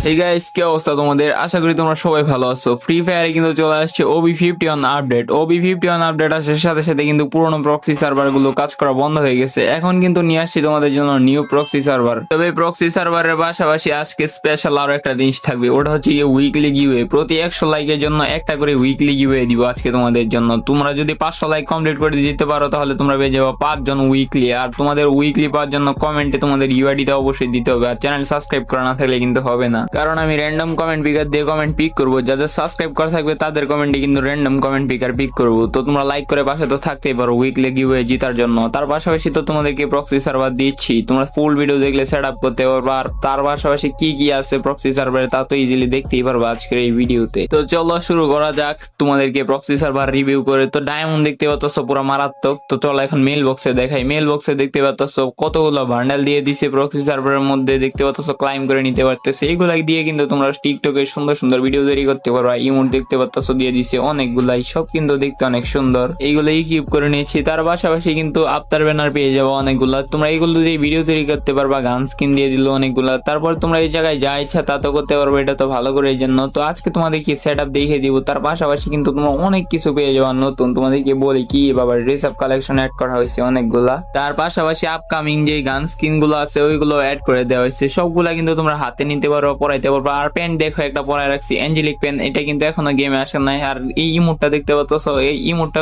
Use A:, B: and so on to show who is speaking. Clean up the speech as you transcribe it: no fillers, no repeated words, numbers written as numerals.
A: এই গাইস, কি অবস্থা তোমাদের? আশা করি তোমরা সবাই ভালো আছো। ফ্রি ফায়ারে কিন্তু চলে আসছে OB51 আপডেট। OB51 আপডেট আসার সাথে সাথে কিন্তু পুরোনো প্রক্সি সার্ভার গুলো কাজ করা বন্ধ হয়ে গেছে। এখন কিন্তু নিয়ে আসছি তোমাদের জন্য নিউ প্রক্সি সার্ভার। তবে প্রক্সি সার্ভারের পাশাপাশি আজকে স্পেশাল আরো একটা জিনিস থাকবে, ওটা হচ্ছে উইকলি গিভওয়ে। প্রতি 100 লাইকের জন্য একটা করে উইকলি গিভওয়ে দিব আজকে তোমাদের জন্য। তোমরা যদি 500 লাইক কমপ্লিট করে দিতে পারো তাহলে তোমরা পেয়ে যাবে 5 জন উইকলি। আর তোমাদের উইকলি পাওয়ার জন্য কমেন্টে তোমাদের ইউআইডিটা অবশ্যই দিতে হবে। আর চ্যানেল সাবস্ক্রাইব করা না থাকলে কিন্তু হবে না, কারণ আমি র্যান্ডম কমেন্ট পিকার দিয়ে কমেন্ট পিক করবো। যাদের সাবস্ক্রাইব করা থাকবে তাদের কমেন্টে কিন্তু র্যান্ডম কমেন্ট পিকার পিক করবো। তো তোমরা লাইক করে পাশে তো থাকতেই পারো উইকলি গিভওয়ে জেতার জন্য। তার পাশাপাশি তো তোমাদেরকে প্রক্সি সার্ভার দিচ্ছি, তোমরা ফুল ভিডিও দেখলে সেট আপ করতে পারবে। আর তার পাশাপাশি কি কি আছে প্রক্সি সার্ভারে তা তো ইজিলি দেখতেই পারবে আজকের এই ভিডিওতে। তো চলো শুরু করা যাক তোমাদেরকে প্রক্সি সার্ভার রিভিউ করে। তো ডায়মন্ড দেখতে পাচ্ছ পুরো মারাত্মক। তো চলো এখন মেল বক্সে দেখাই। মেল বক্সে দেখতে পাচ্ছ কতগুলো বান্ডেল দিয়ে দিছে প্রক্সি সার্ভারের মধ্যে। দেখতে পাচ্ছ ক্লাইম করে নিতে পারতেছে। এইগুলা দিয়ে কিন্তু তোমরা টিকটকে সুন্দর সুন্দর ভিডিও তৈরি করতে পারো। ইমোট দেখতে পাচ্ছ দিয়ে দিছে অনেকগুলাই, সব কিন্তু দেখতে অনেক সুন্দর। এইগুলো ইকুইপ করে নিয়েছি। তার পাশাপাশি কিন্তু আফতার ব্যানার পেয়ে যাবো অনেকগুলা। তোমরা এইগুলো দিয়ে ভিডিও তৈরি করতে পারবা। গান স্কিন দিয়ে দিল অনেকগুলা। তারপর তোমরা এই জায়গায় যা ইচ্ছা তা তো করতে পারবে, এটা তো ভালো করে এই জন্য। তো আজকে তোমাদেরকে সেট আপ দেখিয়ে দিব। তার পাশাপাশি কিন্তু তোমরা অনেক কিছু পেয়ে যাওয়া নতুন। তোমাদেরকে বলি কি বাবা, ড্রেস আপ কালেকশন অ্যাড করা হয়েছে অনেকগুলা। তার পাশাপাশি আপকামিং যে গান স্কিন গুলো আছে ওইগুলো অ্যাড করে দেওয়া হয়েছে। সবগুলা কিন্তু তোমরা হাতে নিতে পারো, পরাইতে পারো। আর পেন দেখো একটা পরাই রাখছি, অ্যাঞ্জেলিক পেন। এটা কিন্তু এখনো গেমে আসে নাই। আর এই ইমোটটা দেখতে পাচ্ছ, এই ইমোটটাও